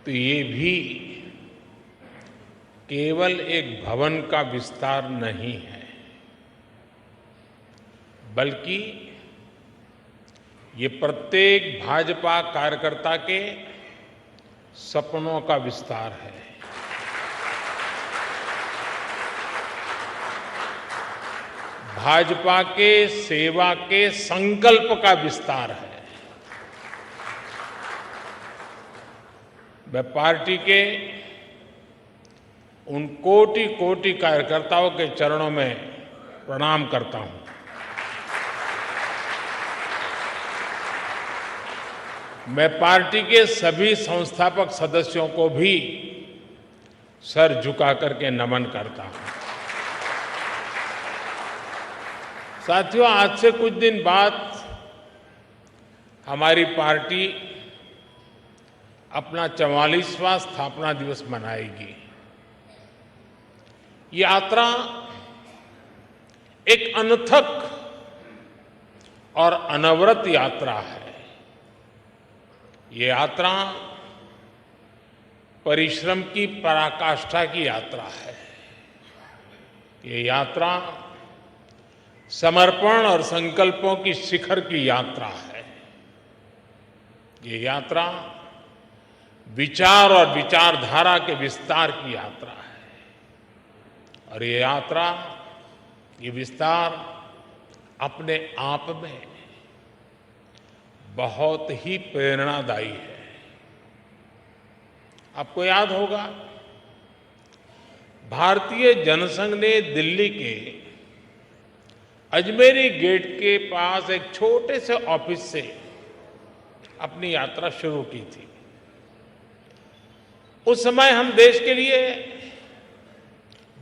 तो ये भी केवल एक भवन का विस्तार नहीं है, बल्कि ये प्रत्येक भाजपा कार्यकर्ता के सपनों का विस्तार है। भाजपा के सेवा के संकल्प का विस्तार है। मैं पार्टी के उन कोटि कोटि कार्यकर्ताओं के चरणों में प्रणाम करता हूं। मैं पार्टी के सभी संस्थापक सदस्यों को भी सर झुका करके नमन करता हूं। साथियों, आज से कुछ दिन बाद हमारी पार्टी अपना 44वां स्थापना दिवस मनाएगी। यात्रा एक अनथक और अनवरत यात्रा है। ये यात्रा परिश्रम की पराकाष्ठा की यात्रा है। ये यात्रा समर्पण और संकल्पों की शिखर की यात्रा है। ये यात्रा विचार और विचारधारा के विस्तार की यात्रा है। और ये यात्रा, ये विस्तार अपने आप में बहुत ही प्रेरणादायी है। आपको याद होगा, भारतीय जनसंघ ने दिल्ली के अजमेरी गेट के पास एक छोटे से ऑफिस से अपनी यात्रा शुरू की थी। उस समय हम देश के लिए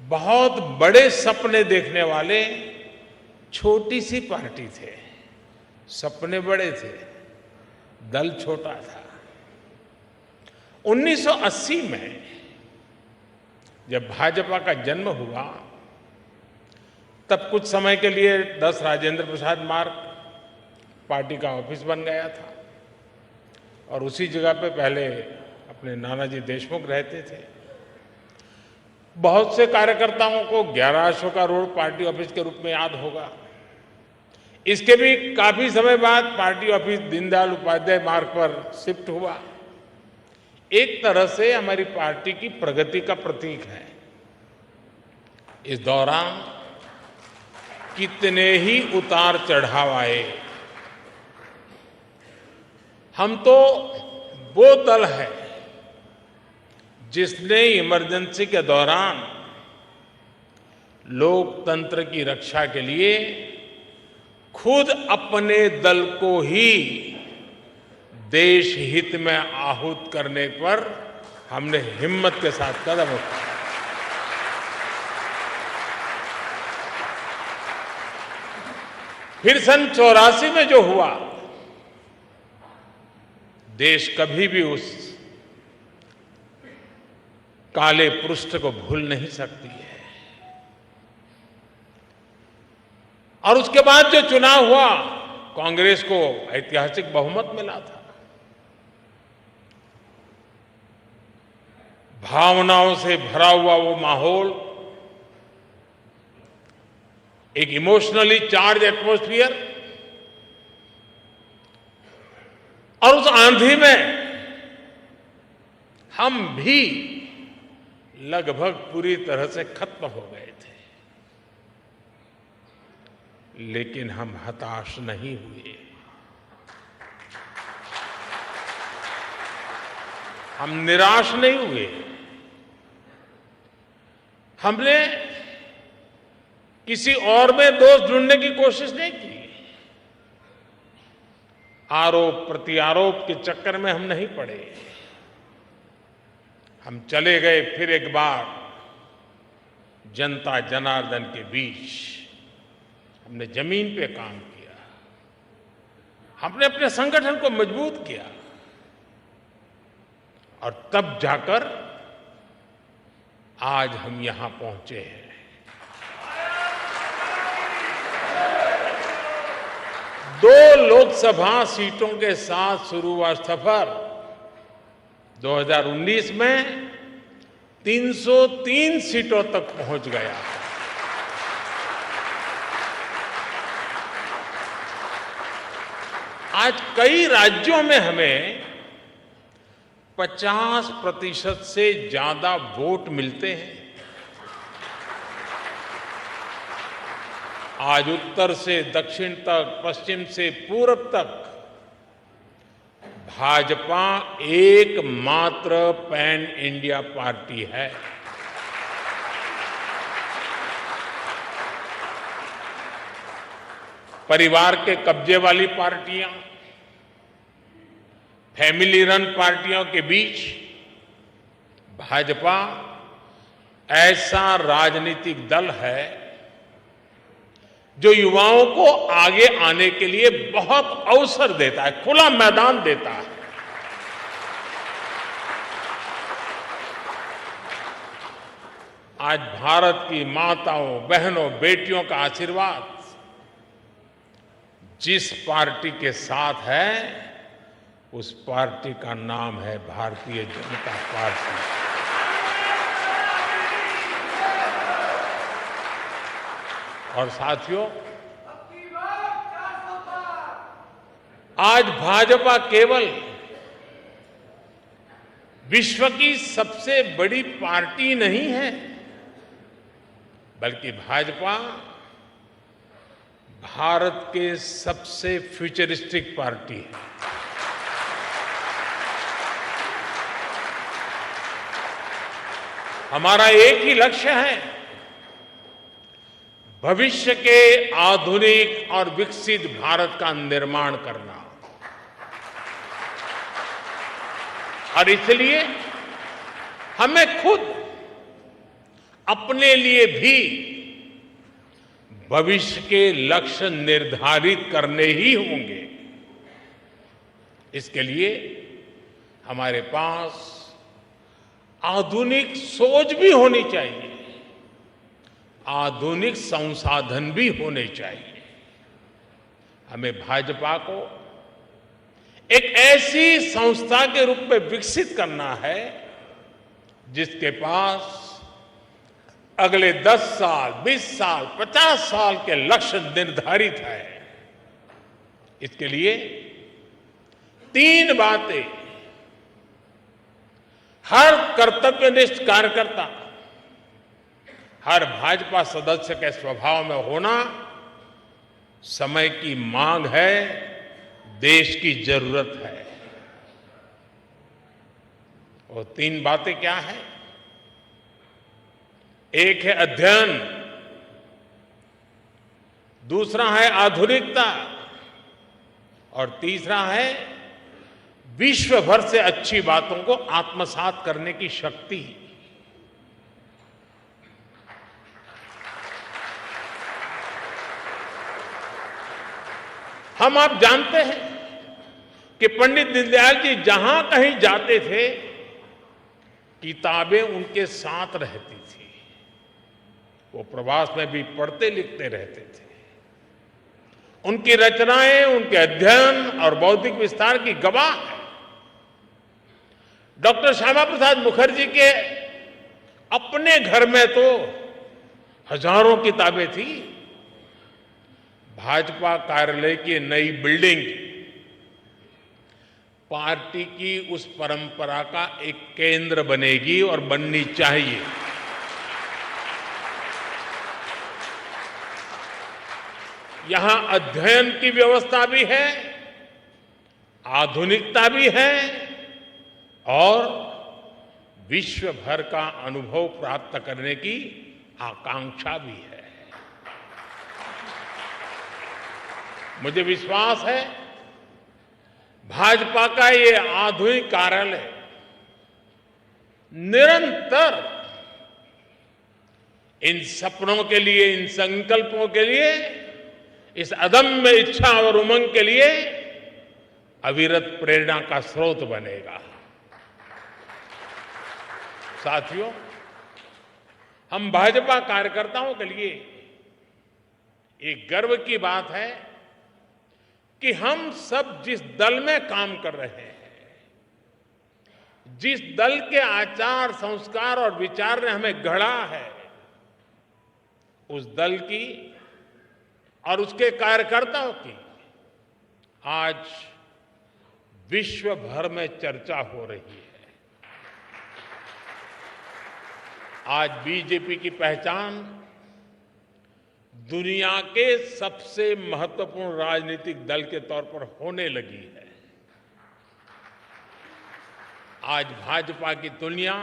बहुत बड़े सपने देखने वाले छोटी सी पार्टी थे। सपने बड़े थे, दल छोटा था। 1980 में जब भाजपा का जन्म हुआ, तब कुछ समय के लिए 10 राजेंद्र प्रसाद मार्ग पार्टी का ऑफिस बन गया था और उसी जगह पे पहले अपने नानाजी देशमुख रहते थे। बहुत से कार्यकर्ताओं को 11 अशोका रोड पार्टी ऑफिस के रूप में याद होगा। इसके भी काफी समय बाद पार्टी ऑफिस दीनदयाल उपाध्याय मार्ग पर शिफ्ट हुआ। एक तरह से हमारी पार्टी की प्रगति का प्रतीक है। इस दौरान कितने ही उतार चढ़ाव आए। हम तो वो दल है जिसने इमरजेंसी के दौरान लोकतंत्र की रक्षा के लिए खुद अपने दल को ही देश हित में आहूत करने पर हमने हिम्मत के साथ कदम उठाया। फिर सन 84 में जो हुआ, देश कभी भी उस काले पृष्ठ को भूल नहीं सकती है। और उसके बाद जो चुनाव हुआ, कांग्रेस को ऐतिहासिक बहुमत मिला था। भावनाओं से भरा हुआ वो माहौल, एक इमोशनली चार्ज एटमॉस्फियर, और उस आंधी में हम भी लगभग पूरी तरह से खत्म हो गए थे। लेकिन हम हताश नहीं हुए। हम निराश नहीं हुए। हमने किसी और में दोष ढूंढने की कोशिश नहीं की। आरोप प्रत्यारोप के चक्कर में हम नहीं पड़े। हम चले गए फिर एक बार जनता जनार्दन के बीच। हमने जमीन पे काम किया। हमने अपने संगठन को मजबूत किया और तब जाकर आज हम यहां पहुंचे हैं। दो लोकसभा सीटों के साथ शुरू हुआ सफर 2019 में 303 सीटों तक पहुंच गया। आज कई राज्यों में हमें 50% से ज्यादा वोट मिलते हैं। आज उत्तर से दक्षिण तक, पश्चिम से पूरब तक भाजपा एकमात्र पैन इंडिया पार्टी है। परिवार के कब्जे वाली पार्टियां, फैमिली रन पार्टियों के बीच भाजपा ऐसा राजनीतिक दल है जो युवाओं को आगे आने के लिए बहुत अवसर देता है, खुला मैदान देता है। आज भारत की माताओं, बहनों, बेटियों का आशीर्वाद जिस पार्टी के साथ है, उस पार्टी का नाम है भारतीय जनता पार्टी। और साथियों, आज भाजपा केवल विश्व की सबसे बड़ी पार्टी नहीं है, बल्कि भाजपा भारत के सबसे फ्यूचरिस्टिक पार्टी है। हमारा एक ही लक्ष्य है, भविष्य के आधुनिक और विकसित भारत का निर्माण करना। और इसलिए हमें खुद अपने लिए भी भविष्य के लक्ष्य निर्धारित करने ही होंगे। इसके लिए हमारे पास आधुनिक सोच भी होनी चाहिए, आधुनिक संसाधन भी होने चाहिए। हमें भाजपा को एक ऐसी संस्था के रूप में विकसित करना है जिसके पास अगले 10 साल, 20 साल, 50 साल के लक्ष्य निर्धारित है। इसके लिए 3 बातें हर कर्तव्यनिष्ठ कार्यकर्ता, हर भाजपा सदस्य के स्वभाव में होना समय की मांग है, देश की जरूरत है। वो 3 बातें क्या हैं? एक है अध्ययन, दूसरा है आधुनिकता और तीसरा है विश्व भर से अच्छी बातों को आत्मसात करने की शक्ति। हम आप जानते हैं कि पंडित दीनदयाल जी जहां कहीं जाते थे, किताबें उनके साथ रहती थी। वो प्रवास में भी पढ़ते लिखते रहते थे। उनकी रचनाएं, उनके अध्ययन और बौद्धिक विस्तार की गवाह है। डॉक्टर श्यामा प्रसाद मुखर्जी के अपने घर में तो हजारों किताबें थी। भाजपा कार्यालय की नई बिल्डिंग पार्टी की उस परंपरा का एक केंद्र बनेगी और बननी चाहिए। यहां अध्ययन की व्यवस्था भी है, आधुनिकता भी है और विश्व भर का अनुभव प्राप्त करने की आकांक्षा भी है। मुझे विश्वास है भाजपा का ये आधुनिक कार्यालय निरंतर इन सपनों के लिए, इन संकल्पों के लिए, इस अदम्य इच्छा और उमंग के लिए अविरत प्रेरणा का स्रोत बनेगा। साथियों, हम भाजपा कार्यकर्ताओं के लिए एक गर्व की बात है कि हम सब जिस दल में काम कर रहे हैं, जिस दल के आचार संस्कार और विचार ने हमें गढ़ा है, उस दल की और उसके कार्यकर्ताओं की आज विश्व भर में चर्चा हो रही है। आज बीजेपी की पहचान दुनिया के सबसे महत्वपूर्ण राजनीतिक दल के तौर पर होने लगी है। आज भाजपा की तुलना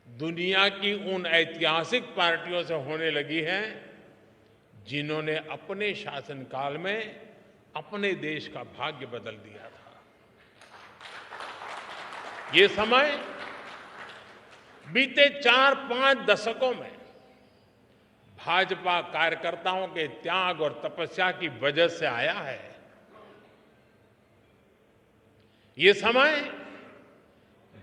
दुनिया की उन ऐतिहासिक पार्टियों से होने लगी है जिन्होंने अपने शासनकाल में अपने देश का भाग्य बदल दिया था। ये समय बीते 4-5 दशकों में भाजपा कार्यकर्ताओं के त्याग और तपस्या की वजह से आया है। ये समय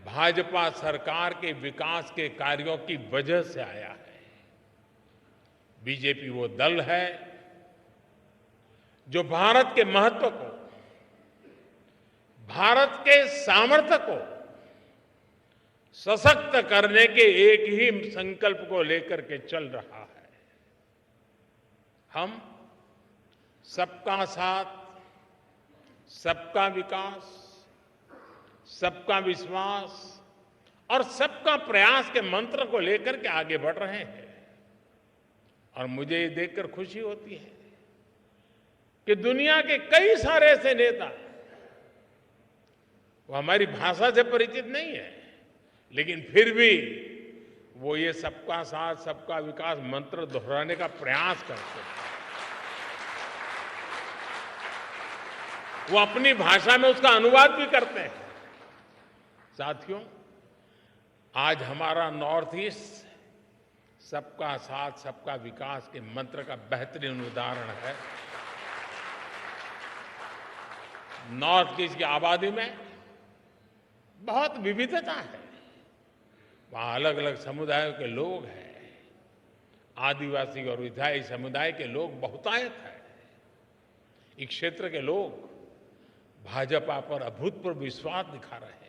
भाजपा सरकार के विकास के कार्यों की वजह से आया है। बीजेपी वो दल है जो भारत के महत्व को, भारत के सामर्थ्य को सशक्त करने के एक ही संकल्प को लेकर के चल रहा है। हम सबका साथ, सबका विकास, सबका विश्वास और सबका प्रयास के मंत्र को लेकर के आगे बढ़ रहे हैं। और मुझे ये देखकर खुशी होती है कि दुनिया के कई सारे ऐसे नेता, वो हमारी भाषा से परिचित नहीं है, लेकिन फिर भी वो ये सबका साथ, सबका विकास मंत्र दोहराने का प्रयास करते हैं। वो अपनी भाषा में उसका अनुवाद भी करते हैं। साथियों, आज हमारा नॉर्थ ईस्ट सबका साथ, सबका विकास के मंत्र का बेहतरीन उदाहरण है। नॉर्थ ईस्ट की आबादी में बहुत विविधता है। वहां अलग अलग समुदायों के लोग हैं। आदिवासी और विधायी समुदाय के लोग बहुतायत हैं। इस क्षेत्र के लोग भाजपा पर अभूतपूर्व विश्वास दिखा रहे हैं।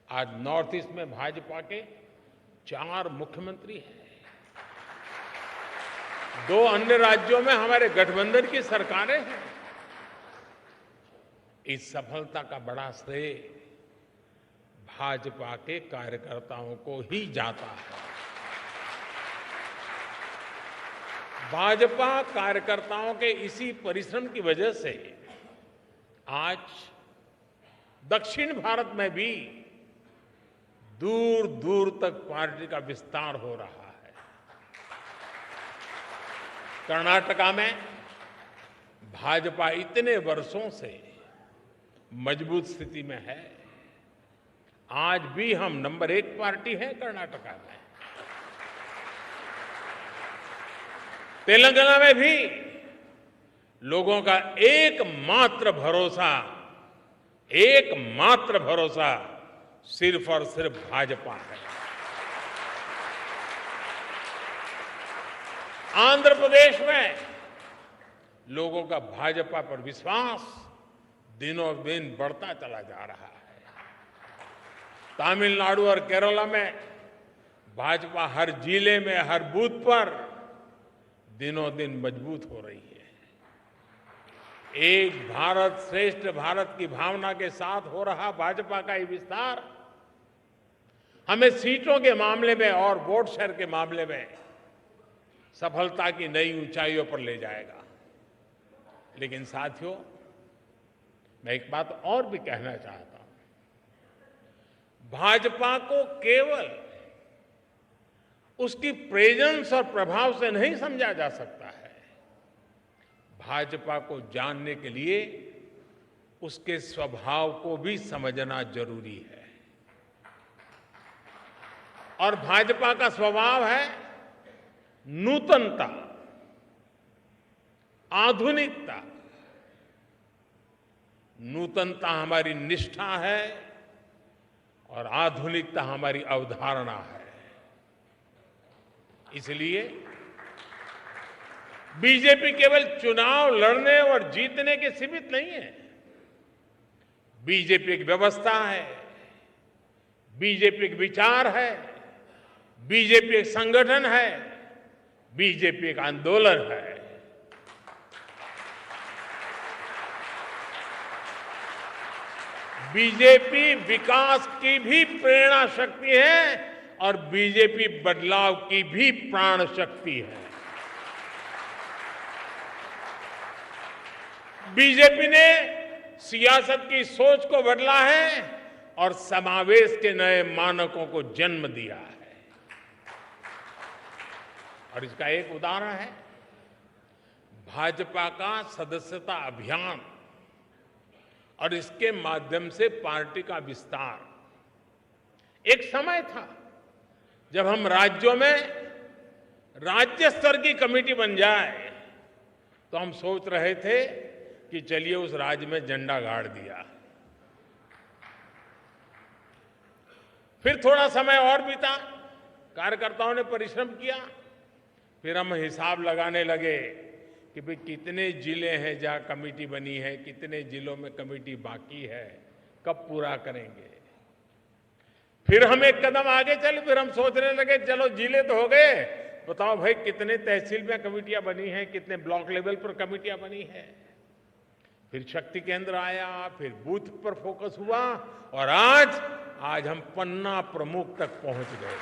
आज नॉर्थ ईस्ट में भाजपा के 4 मुख्यमंत्री हैं। 2 अन्य राज्यों में हमारे गठबंधन की सरकारें हैं। इस सफलता का बड़ा श्रेय भाजपा के कार्यकर्ताओं को ही जाता है। भाजपा कार्यकर्ताओं के इसी परिश्रम की वजह से आज दक्षिण भारत में भी दूर दूर तक पार्टी का विस्तार हो रहा है। कर्नाटका में भाजपा इतने वर्षों से मजबूत स्थिति में है। आज भी हम नंबर 1 पार्टी है कर्नाटका में। तेलंगाना में भी लोगों का एकमात्र भरोसा सिर्फ और सिर्फ भाजपा है। आंध्र प्रदेश में लोगों का भाजपा पर विश्वास दिनों दिन बढ़ता चला जा रहा है। तमिलनाडु और केरला में भाजपा हर जिले में, हर बूथ पर दिनों दिन मजबूत हो रही है। एक भारत श्रेष्ठ भारत की भावना के साथ हो रहा भाजपा का ये विस्तार हमें सीटों के मामले में और वोट शेयर के मामले में सफलता की नई ऊंचाइयों पर ले जाएगा। लेकिन साथियों, मैं एक बात और भी कहना चाहता हूं। भाजपा को केवल उसकी प्रेजेंस और प्रभाव से नहीं समझा जा सकता है। भाजपा को जानने के लिए उसके स्वभाव को भी समझना जरूरी है। और भाजपा का स्वभाव है नूतनता, आधुनिकता। नूतनता हमारी निष्ठा है और आधुनिकता हमारी अवधारणा है। इसलिए बीजेपी केवल चुनाव लड़ने और जीतने के सीमित नहीं है। बीजेपी एक व्यवस्था है, बीजेपी एक विचार है, बीजेपी एक संगठन है, बीजेपी एक आंदोलन है। बीजेपी विकास की भी प्रेरणा शक्ति है और बीजेपी बदलाव की भी प्राण शक्ति है। बीजेपी ने सियासत की सोच को बदला है और समावेश के नए मानकों को जन्म दिया है। और इसका एक उदाहरण है भाजपा का सदस्यता अभियान और इसके माध्यम से पार्टी का विस्तार। एक समय था जब हम राज्यों में राज्य स्तर की कमेटी बन जाए तो हम सोच रहे थे कि चलिए उस राज्य में झंडा गाड़ दिया। फिर थोड़ा समय और बीता, कार्यकर्ताओं ने परिश्रम किया, फिर हम हिसाब लगाने लगे कि भाई कितने जिले हैं जहां कमेटी बनी है, कितने जिलों में कमेटी बाकी है, कब पूरा करेंगे। फिर हम एक कदम आगे चले, फिर हम सोचने लगे चलो जिले तो हो गए, बताओ भाई कितने तहसील में कमेटियां बनी हैं, कितने ब्लॉक लेवल पर कमेटियां बनी है। फिर शक्ति केंद्र आया, फिर बूथ पर फोकस हुआ और आज हम पन्ना प्रमुख तक पहुंच गए।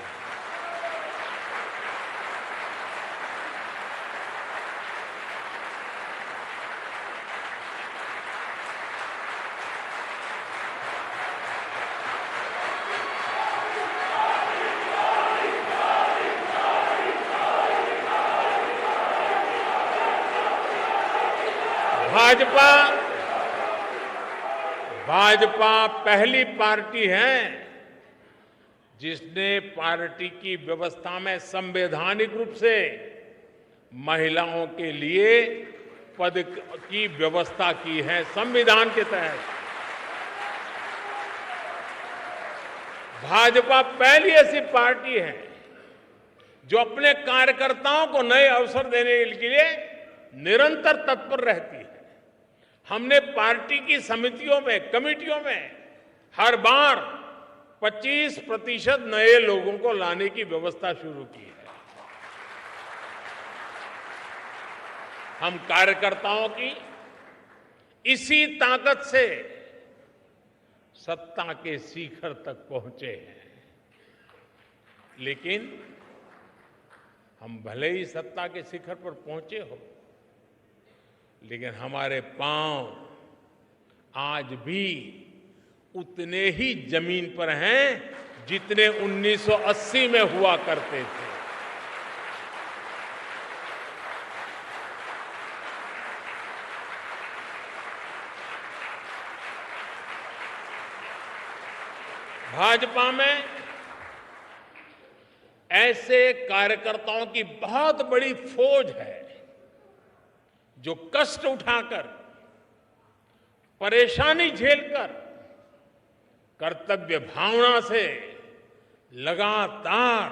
भाजपा पहली पार्टी है जिसने पार्टी की व्यवस्था में संवैधानिक रूप से महिलाओं के लिए पद की व्यवस्था की है। संविधान के तहत भाजपा पहली ऐसी पार्टी है जो अपने कार्यकर्ताओं को नए अवसर देने के लिए निरंतर तत्पर रहती है। हमने पार्टी की समितियों में, कमेटियों में हर बार 25% नए लोगों को लाने की व्यवस्था शुरू की है। हम कार्यकर्ताओं की इसी ताकत से सत्ता के शिखर तक पहुंचे हैं। लेकिन हम भले ही सत्ता के शिखर पर पहुंचे हो, लेकिन हमारे पांव आज भी उतने ही जमीन पर हैं जितने 1980 में हुआ करते थे। भाजपा में ऐसे कार्यकर्ताओं की बहुत बड़ी फौज है जो कष्ट उठाकर, परेशानी झेलकर, कर्तव्य भावना से लगातार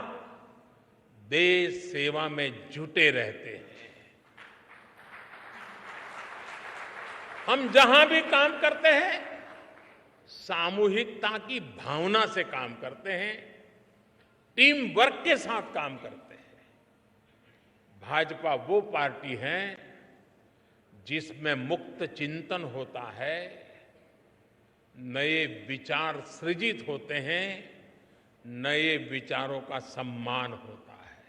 देश सेवा में जुटे रहते हैं। हम जहां भी काम करते हैं सामूहिकता की भावना से काम करते हैं, टीम वर्क के साथ काम करते हैं। भाजपा वो पार्टी है जिसमें मुक्त चिंतन होता है, नए विचार सृजित होते हैं, नए विचारों का सम्मान होता है।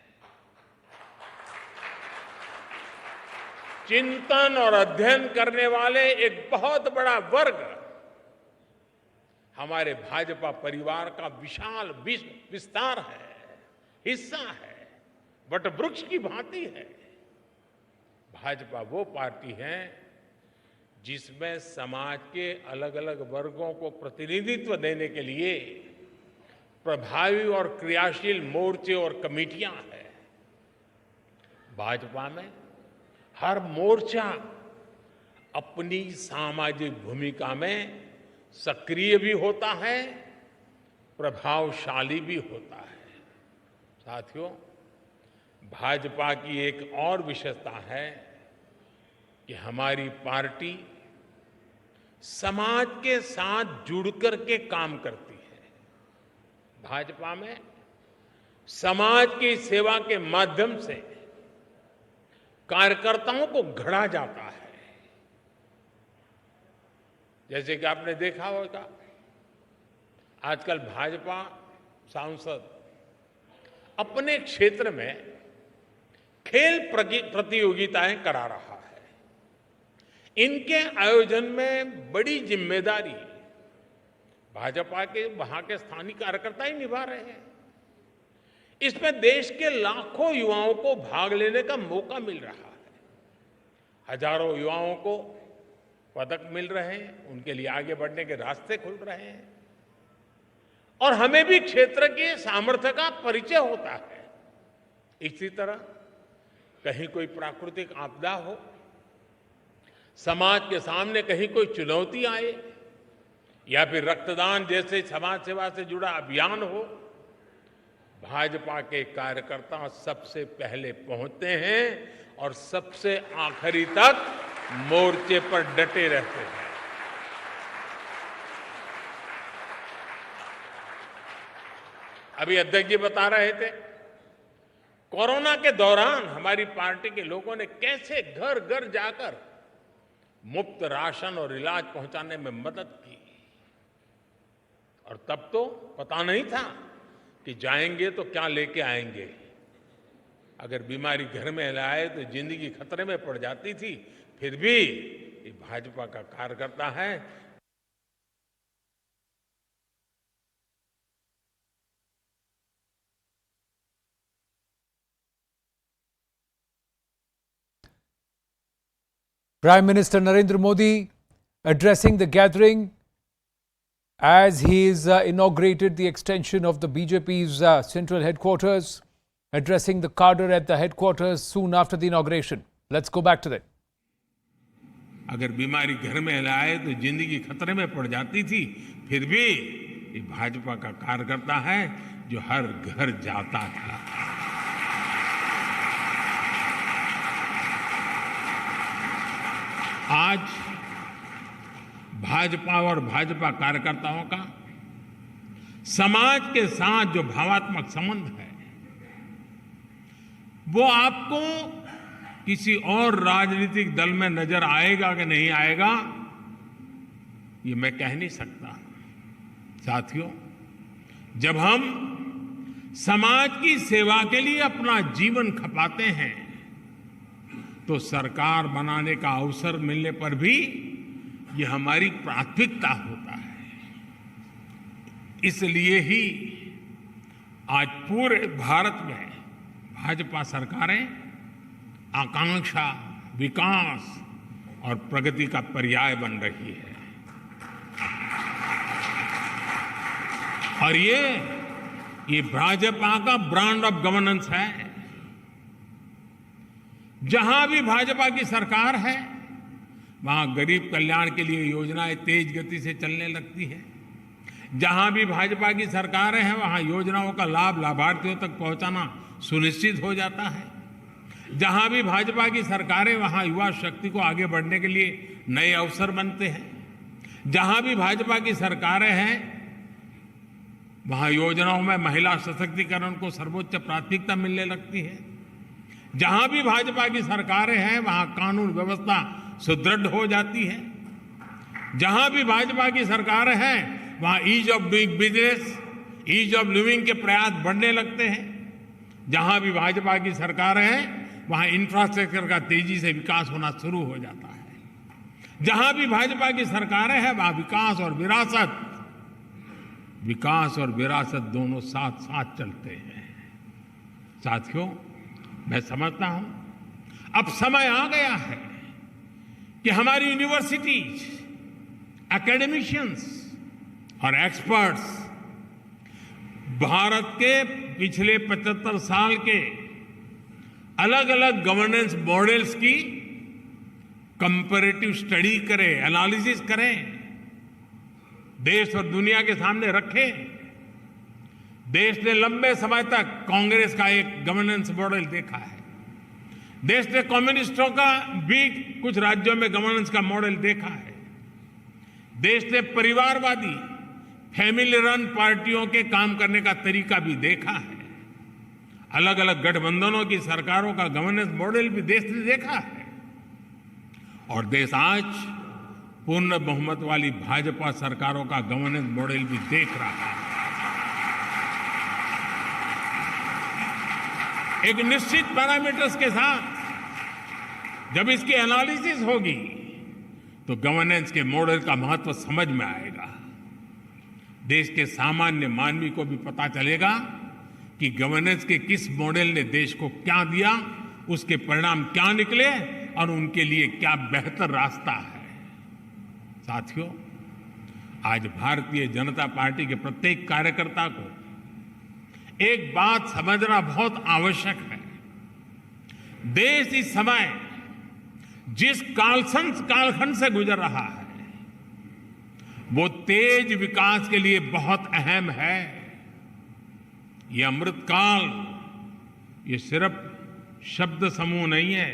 चिंतन और अध्ययन करने वाले एक बहुत बड़ा वर्ग हमारे भाजपा परिवार का विशाल विस्तार है, हिस्सा है, वटवृक्ष की भांति है। भाजपा वो पार्टी है जिसमें समाज के अलग अलग वर्गों को प्रतिनिधित्व देने के लिए प्रभावी और क्रियाशील मोर्चे और कमेटियां हैं। भाजपा में हर मोर्चा अपनी सामाजिक भूमिका में सक्रिय भी होता है, प्रभावशाली भी होता है। साथियों, भाजपा की एक और विशेषता है कि हमारी पार्टी समाज के साथ जुड़कर के काम करती है। भाजपा में समाज की सेवा के माध्यम से कार्यकर्ताओं को गढ़ा जाता है। जैसे कि आपने देखा होगा, आजकल भाजपा सांसद अपने क्षेत्र में खेल प्रतियोगिताएं करा रहा है। इनके आयोजन में बड़ी जिम्मेदारी भाजपा के वहां के स्थानीय कार्यकर्ता ही निभा रहे हैं। इसमें देश के लाखों युवाओं को भाग लेने का मौका मिल रहा है। हजारों युवाओं को पदक मिल रहे हैं, उनके लिए आगे बढ़ने के रास्ते खुल रहे हैं और हमें भी क्षेत्र के सामर्थ्य का परिचय होता है। इसी तरह कहीं कोई प्राकृतिक आपदा हो, समाज के सामने कहीं कोई चुनौती आए या फिर रक्तदान जैसे समाज सेवा से जुड़ा अभियान हो, भाजपा के कार्यकर्ता सबसे पहले पहुंचते हैं और सबसे आखिरी तक मोर्चे पर डटे रहते हैं। अभी अध्यक्ष जी बता रहे थे, कोरोना के दौरान हमारी पार्टी के लोगों ने कैसे घर घर जाकर मुफ्त राशन और इलाज पहुंचाने में मदद की। और तब तो पता नहीं था कि जाएंगे तो क्या लेके आएंगे। अगर बीमारी घर में लाए तो जिंदगी खतरे में पड़ जाती थी। फिर भी ये भाजपा का कार्यकर्ता है। Prime Minister Narendra Modi addressing the gathering as he's inaugurated the extension of the BJP's central headquarters, addressing the cadre at the headquarters soon after the inauguration. Let's go back to that. अगर बीमारी घर में लाए तो जिंदगी खतरे में पड़ जाती थी। फिर भी ये भाजपा का कार्यकर्ता है जो हर घर जाता था। आज भाजपा और भाजपा कार्यकर्ताओं का समाज के साथ जो भावात्मक संबंध है, वो आपको किसी और राजनीतिक दल में नजर आएगा कि नहीं आएगा, ये मैं कह नहीं सकता। साथियों, जब हम समाज की सेवा के लिए अपना जीवन खपाते हैं तो सरकार बनाने का अवसर मिलने पर भी ये हमारी प्राथमिकता होता है। इसलिए ही आज पूरे भारत में भाजपा सरकारें आकांक्षा, विकास और प्रगति का पर्याय बन रही है। और ये भाजपा का ब्रांड ऑफ गवर्नेंस है। जहां भी भाजपा की सरकार है, वहां गरीब कल्याण के लिए योजनाएं तेज गति से चलने लगती है। जहां भी भाजपा की सरकारें हैं, वहां योजनाओं का लाभ लाभार्थियों तक पहुंचाना सुनिश्चित हो जाता है। जहां भी भाजपा की सरकारें, वहां युवा शक्ति को आगे बढ़ने के लिए नए अवसर बनते हैं। जहां भी भाजपा की सरकारें हैं, वहां योजनाओं में महिला सशक्तिकरण को सर्वोच्च प्राथमिकता मिलने लगती है। जहां भी भाजपा की सरकारें हैं, वहां कानून व्यवस्था सुदृढ़ हो जाती है। जहां भी भाजपा की सरकारें हैं, वहां ease of doing business, ease of living के प्रयास बढ़ने लगते हैं। जहां भी भाजपा की सरकारें हैं, वहां इंफ्रास्ट्रक्चर का तेजी से विकास होना शुरू हो जाता है। जहां भी भाजपा की सरकारें हैं, वहां विकास और विरासत दोनों साथ साथ चलते हैं। साथियों, मैं समझता हूं अब समय आ गया है कि हमारी यूनिवर्सिटीज, एकेडमिशियंस और एक्सपर्ट्स भारत के पिछले 75 साल के अलग अलग गवर्नेंस मॉडल्स की कंपैरेटिव स्टडी करें, एनालिसिस करें, देश और दुनिया के सामने रखें। देश ने लंबे समय तक कांग्रेस का एक गवर्नेंस मॉडल देखा है। देश ने कम्युनिस्टों का भी कुछ राज्यों में गवर्नेंस का मॉडल देखा है। देश ने परिवारवादी, फैमिली रन पार्टियों के काम करने का तरीका भी देखा है। अलग अलग गठबंधनों की सरकारों का गवर्नेंस मॉडल भी देश ने देखा है। और देश आज पूर्ण बहुमत वाली भाजपा सरकारों का गवर्नेंस मॉडल भी देख रहा है। एक निश्चित पैरामीटर्स के साथ जब इसकी एनालिसिस होगी तो गवर्नेंस के मॉडल का महत्व समझ में आएगा। देश के सामान्य मानवी को भी पता चलेगा कि गवर्नेंस के किस मॉडल ने देश को क्या दिया, उसके परिणाम क्या निकले और उनके लिए क्या बेहतर रास्ता है। साथियों, आज भारतीय जनता पार्टी के प्रत्येक कार्यकर्ता को एक बात समझना बहुत आवश्यक है। देश इस समय जिस कालखंड से गुजर रहा है वो तेज विकास के लिए बहुत अहम है। ये अमृतकाल ये सिर्फ शब्द समूह नहीं है,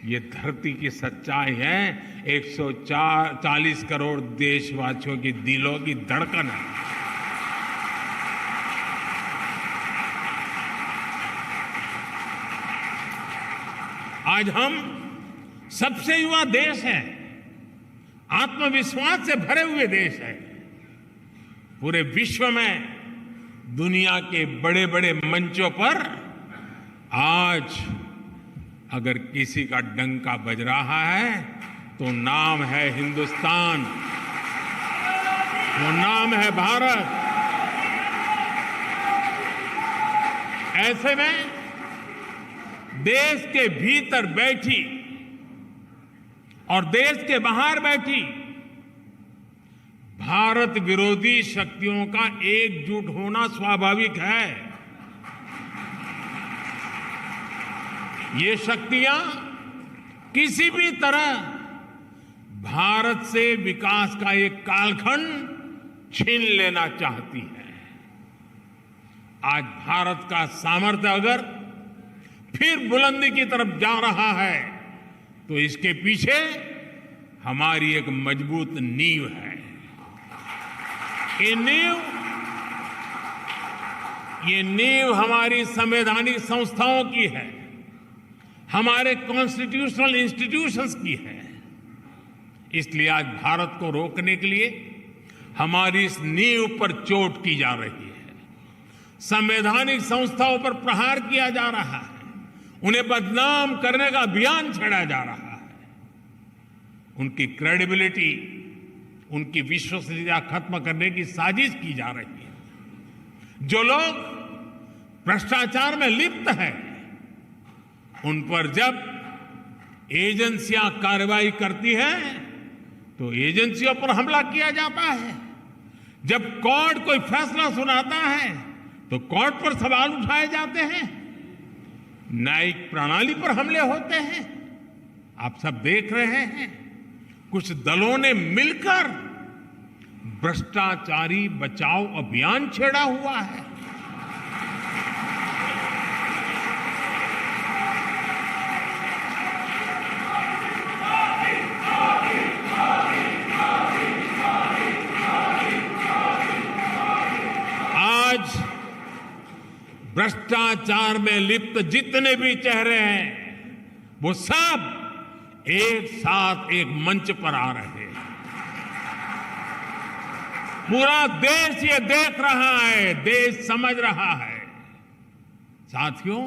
ये धरती की सच्चाई है। 140 करोड़ देशवासियों की दिलों की धड़कन है। आज हम सबसे युवा देश हैं, आत्मविश्वास से भरे हुए देश है। पूरे विश्व में दुनिया के बड़े बड़े मंचों पर आज अगर किसी का डंका बज रहा है तो नाम है हिंदुस्तान, वो नाम है भारत। ऐसे में देश के भीतर बैठी और देश के बाहर बैठी भारत विरोधी शक्तियों का एकजुट होना स्वाभाविक है। ये शक्तियां किसी भी तरह भारत से विकास का एक कालखंड छीन लेना चाहती है। आज भारत का सामर्थ्य अगर फिर बुलंदी की तरफ जा रहा है तो इसके पीछे हमारी एक मजबूत नींव है। ये नींव हमारी संवैधानिक संस्थाओं की है, हमारे कॉन्स्टिट्यूशनल इंस्टीट्यूशंस की है। इसलिए आज भारत को रोकने के लिए हमारी इस नींव पर चोट की जा रही है, संवैधानिक संस्थाओं पर प्रहार किया जा रहा है, उन्हें बदनाम करने का अभियान छेड़ा जा रहा है, उनकी क्रेडिबिलिटी, उनकी विश्वसनीयता खत्म करने की साजिश की जा रही है। जो लोग भ्रष्टाचार में लिप्त हैं उन पर जब एजेंसियां कार्रवाई करती हैं तो एजेंसियों पर हमला किया जाता है। जब कोर्ट कोई फैसला सुनाता है तो कोर्ट पर सवाल उठाए जाते हैं, न्यायिक प्रणाली पर हमले होते हैं। आप सब देख रहे हैं कुछ दलों ने मिलकर भ्रष्टाचारी बचाओ अभियान छेड़ा हुआ है। आज भ्रष्टाचार में लिप्त जितने भी चेहरे हैं वो सब एक साथ एक मंच पर आ रहे हैं। पूरा देश ये देख रहा है, देश समझ रहा है। साथियों,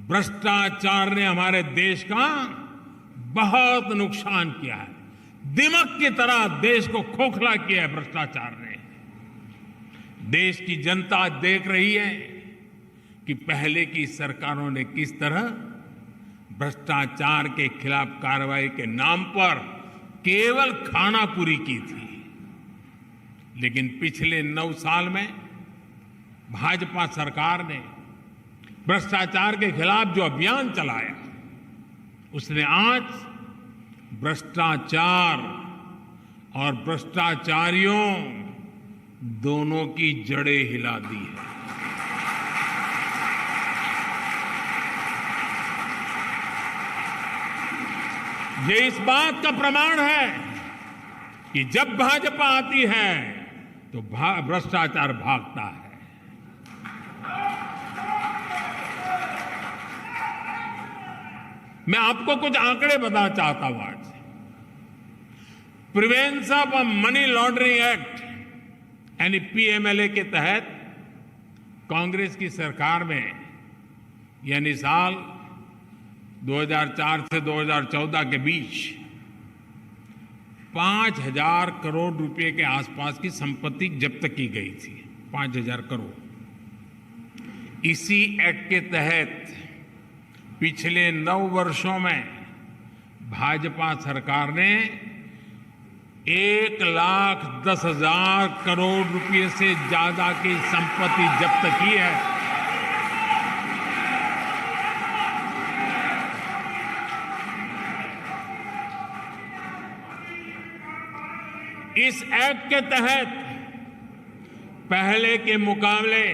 भ्रष्टाचार ने हमारे देश का बहुत नुकसान किया है। दिमक की तरह देश को खोखला किया है भ्रष्टाचार ने। देश की जनता देख रही है कि पहले की सरकारों ने किस तरह भ्रष्टाचार के खिलाफ कार्रवाई के नाम पर केवल खानापुरी की थी। लेकिन पिछले 9 साल में भाजपा सरकार ने भ्रष्टाचार के खिलाफ जो अभियान चलाया उसने आज भ्रष्टाचार और भ्रष्टाचारियों दोनों की जड़ें हिला दी है। ये इस बात का प्रमाण है कि जब भाजपा आती है तो भ्रष्टाचार भागता है। मैं आपको कुछ आंकड़े बताना चाहता हूं आज। Prevention of money laundering act यानी पीएमएलए के तहत कांग्रेस की सरकार में यानी साल 2004 से 2014 के बीच 5,000 करोड़ रुपए के आसपास की संपत्ति जब्त की गई थी। 5,000 करोड़। इसी एक्ट के तहत पिछले 9 वर्षों में भाजपा सरकार ने 1,10,000 करोड़ रुपए से ज्यादा की संपत्ति जब्त की है। इस एक्ट के तहत पहले के मुकाबले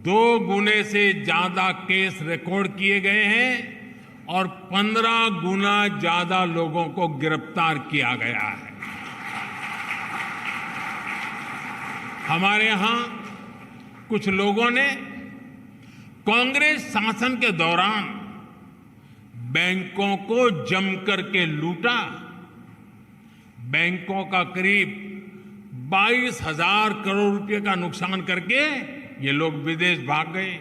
2 गुने से ज्यादा केस रिकॉर्ड किए गए हैं और 15 गुना ज्यादा लोगों को गिरफ्तार किया गया है। हमारे यहां कुछ लोगों ने कांग्रेस शासन के दौरान बैंकों को जमकर के लूटा। बैंकों का करीब 22,000 करोड़ रुपए का नुकसान करके ये लोग विदेश भाग गए।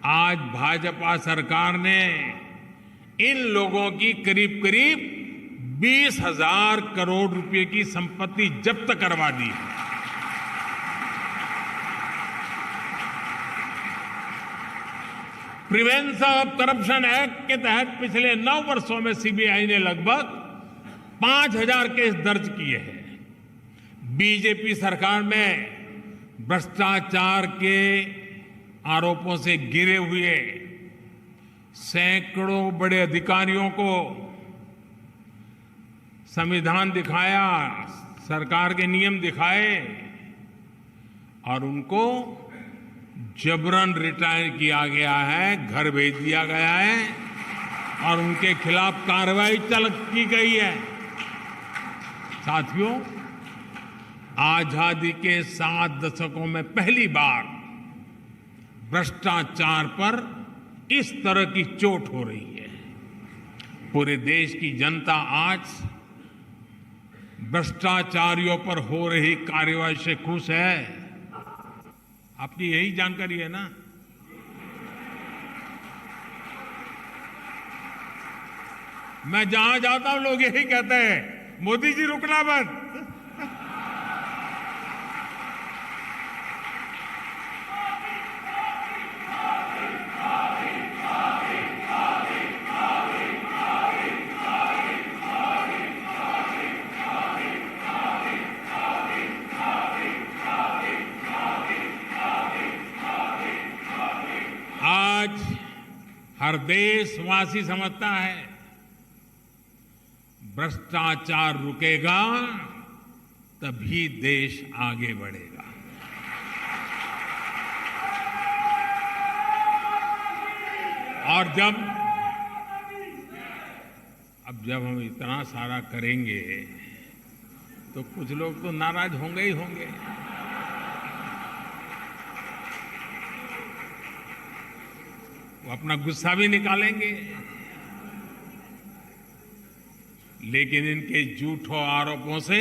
आज भाजपा सरकार ने इन लोगों की करीब करीब 20,000 करोड़ रुपए की संपत्ति जब्त करवा दी है। प्रिवेंशन ऑफ करप्शन एक्ट के तहत पिछले 9 वर्षों में सीबीआई ने लगभग 5,000 केस दर्ज किए हैं। बीजेपी सरकार में भ्रष्टाचार के आरोपों से घिरे हुए सैकड़ों बड़े अधिकारियों को संविधान दिखाया, सरकार के नियम दिखाए और उनको जबरन रिटायर किया गया है, घर भेज दिया गया है और उनके खिलाफ कार्रवाई की गई है। साथियों, आजादी के 7 दशकों में पहली बार भ्रष्टाचार पर इस तरह की चोट हो रही है। पूरे देश की जनता आज भ्रष्टाचारियों पर हो रही कार्रवाई से खुश है। आपकी यही जानकारी है ना? मैं जहां जाता हूं लोग यही कहते हैं, मोदी जी रुकना मत। आज हर देशवासी समझता है भ्रष्टाचार रुकेगा तभी देश आगे बढ़ेगा। और जब हम इतना सारा करेंगे तो कुछ लोग तो नाराज होंगे ही होंगे। वो अपना गुस्सा भी निकालेंगे, लेकिन इनके झूठों आरोपों से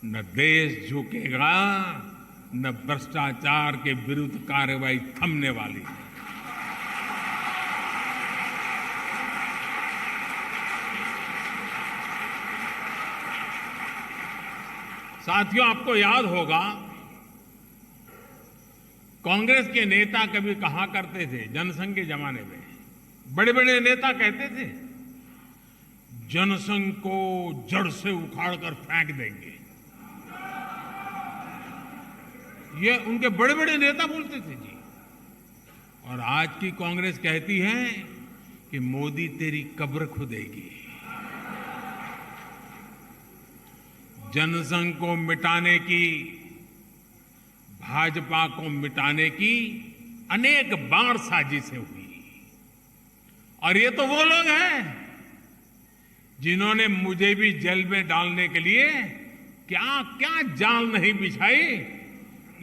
न देश झुकेगा न भ्रष्टाचार के विरुद्ध कार्रवाई थमने वाली है। साथियों, आपको याद होगा कांग्रेस के नेता कभी कहा करते थे, जनसंघ के जमाने में बड़े बड़े नेता कहते थे जनसंघ को जड़ से उखाड़ कर फेंक देंगे। ये उनके बड़े बड़े नेता बोलते थे जी। और आज की कांग्रेस कहती है कि मोदी तेरी कब्र खुदेगी। जनसंघ को मिटाने की, भाजपा को मिटाने की अनेक बार साजिशें हुई। और ये तो वो लोग हैं जिन्होंने मुझे भी जेल में डालने के लिए क्या क्या जाल नहीं बिछाई,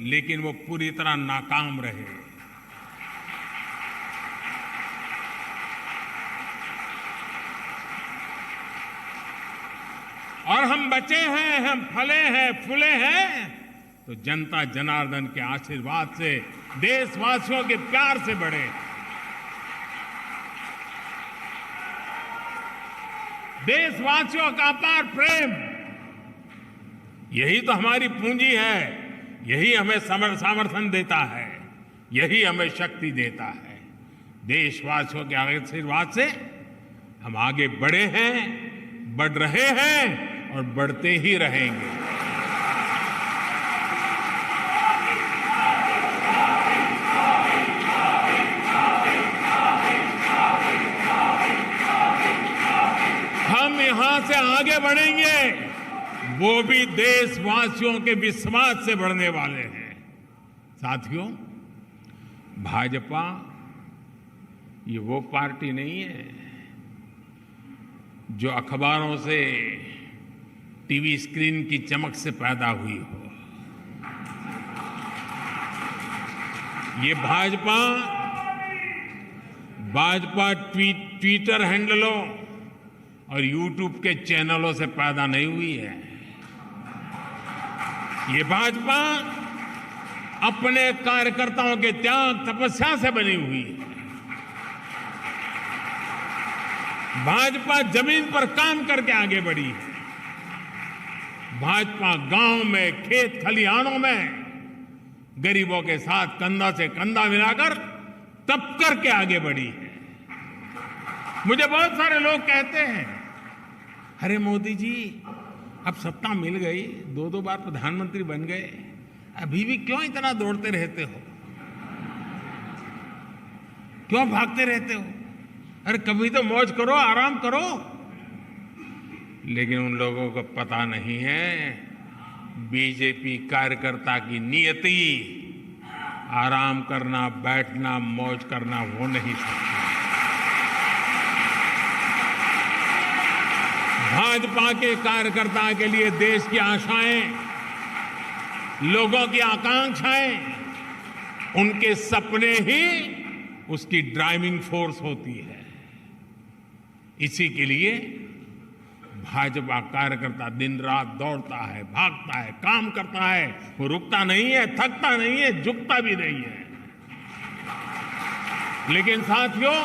लेकिन वो पूरी तरह नाकाम रहे। और हम बचे हैं, हम फले हैं, फूले हैं, तो जनता जनार्दन के आशीर्वाद से, देशवासियों के प्यार से बढ़े। देशवासियों का अपार प्रेम, यही तो हमारी पूंजी है, यही हमें समर्थन देता है, यही हमें शक्ति देता है। देशवासियों के आशीर्वाद से हम आगे बढ़े हैं, बढ़ रहे हैं और बढ़ते ही रहेंगे। हम यहां से आगे बढ़ेंगे, वो भी देशवासियों के विश्वास से बढ़ने वाले हैं। साथियों, भाजपा ये वो पार्टी नहीं है जो अखबारों से, टीवी स्क्रीन की चमक से पैदा हुई हो। ये भाजपा ट्विटर हैंडलों और यूट्यूब के चैनलों से पैदा नहीं हुई है। ये भाजपा अपने कार्यकर्ताओं के त्याग तपस्या से बनी हुई है। भाजपा जमीन पर काम करके आगे बढ़ी है। भाजपा गांव में, खेत खलिहानों में गरीबों के साथ कंधा से कंधा मिलाकर तप करके आगे बढ़ी है। मुझे बहुत सारे लोग कहते हैं, अरे मोदी जी अब सत्ता मिल गई, 2 बार प्रधानमंत्री बन गए, अभी भी क्यों इतना दौड़ते रहते हो, क्यों भागते रहते हो, अरे कभी तो मौज करो, आराम करो। लेकिन उन लोगों को पता नहीं है, बीजेपी कार्यकर्ता की नियति आराम करना, बैठना, मौज करना हो नहीं सकती। भाजपा के कार्यकर्ता के लिए देश की आशाएं, लोगों की आकांक्षाएं, उनके सपने ही उसकी ड्राइविंग फोर्स होती है। इसी के लिए भाजपा कार्यकर्ता दिन रात दौड़ता है, भागता है, काम करता है, वो रुकता नहीं है, थकता नहीं है, झुकता भी नहीं है। लेकिन साथियों,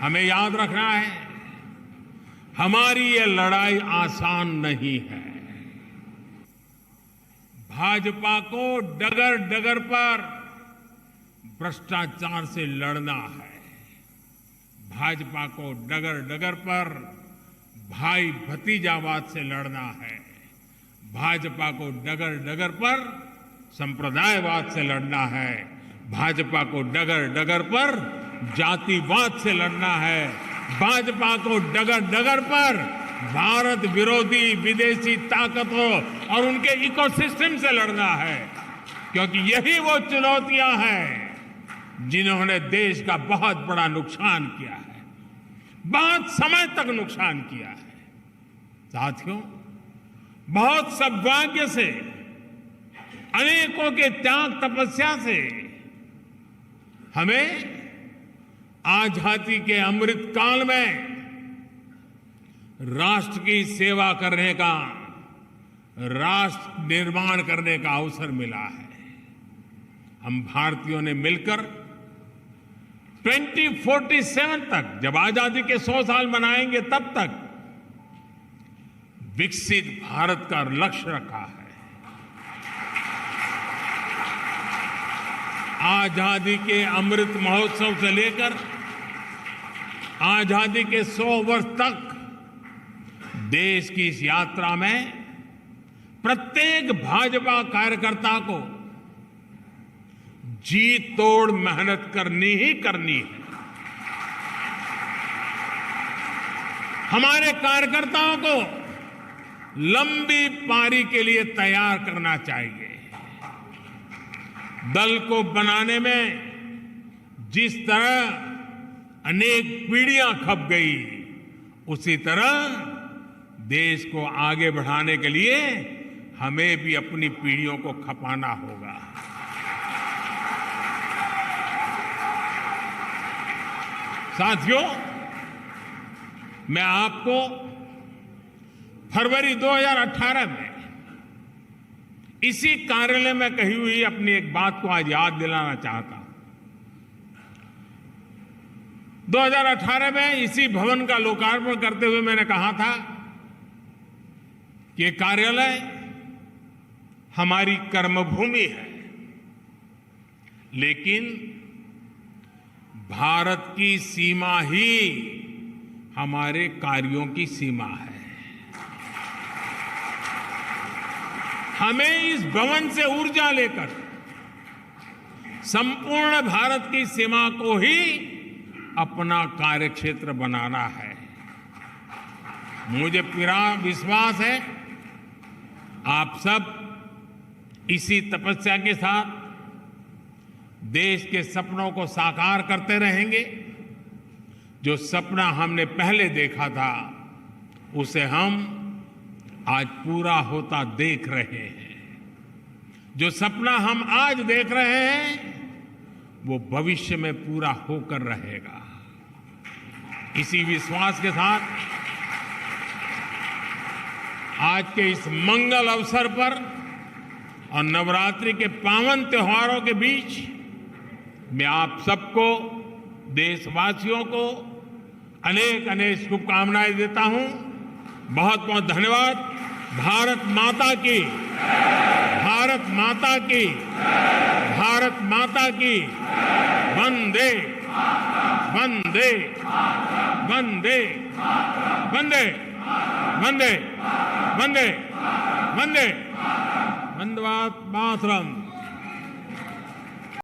हमें याद रखना है, हमारी ये लड़ाई आसान नहीं है। भाजपा को डगर डगर पर भ्रष्टाचार से लड़ना है। भाजपा को डगर डगर पर भाई भतीजावाद से लड़ना है। भाजपा को डगर डगर पर संप्रदायवाद से लड़ना है। भाजपा को डगर डगर पर जातिवाद से लड़ना है। भाजपा को डगर डगर पर भारत विरोधी विदेशी ताकतों और उनके इकोसिस्टम से लड़ना है, क्योंकि यही वो चुनौतियां हैं जिन्होंने देश का बहुत बड़ा नुकसान किया है, बहुत समय तक नुकसान किया है। साथियों, बहुत सौभाग्य से, अनेकों के त्याग तपस्या से हमें आजादी के अमृत काल में राष्ट्र की सेवा करने का, राष्ट्र निर्माण करने का अवसर मिला है। हम भारतीयों ने मिलकर 2047 तक, जब आजादी के 100 साल मनाएंगे, तब तक विकसित भारत का लक्ष्य रखा है। आजादी के अमृत महोत्सव से लेकर आजादी के 100 वर्ष तक देश की इस यात्रा में प्रत्येक भाजपा कार्यकर्ता को जी तोड़ मेहनत करनी ही करनी है। हमारे कार्यकर्ताओं को लंबी पारी के लिए तैयार करना चाहिए। दल को बनाने में जिस तरह अनेक पीढ़ियां खप गई, उसी तरह देश को आगे बढ़ाने के लिए हमें भी अपनी पीढ़ियों को खपाना होगा। साथियों, मैं आपको फरवरी 2018 में इसी कार्यालय में कही हुई अपनी एक बात को आज याद दिलाना चाहता हूं। 2018 में इसी भवन का लोकार्पण करते हुए मैंने कहा था कि ये कार्यालय हमारी कर्मभूमि है, लेकिन भारत की सीमा ही हमारे कार्यों की सीमा है। हमें इस भवन से ऊर्जा लेकर संपूर्ण भारत की सीमा को ही अपना कार्यक्षेत्र बनाना है। मुझे पूरा विश्वास है आप सब इसी तपस्या के साथ देश के सपनों को साकार करते रहेंगे। जो सपना हमने पहले देखा था उसे हम आज पूरा होता देख रहे हैं। जो सपना हम आज देख रहे हैं वो भविष्य में पूरा होकर रहेगा। इसी विश्वास के साथ आज के इस मंगल अवसर पर और नवरात्रि के पावन त्योहारों के बीच मैं आप सबको, देशवासियों को अनेक अनेक शुभकामनाएं देता हूं। बहुत बहुत धन्यवाद। भारत माता की, भारत माता की, भारत माता की। वंदे वंदे वंदे वंदे वंदे वंदे वंदे वंदे मातरम।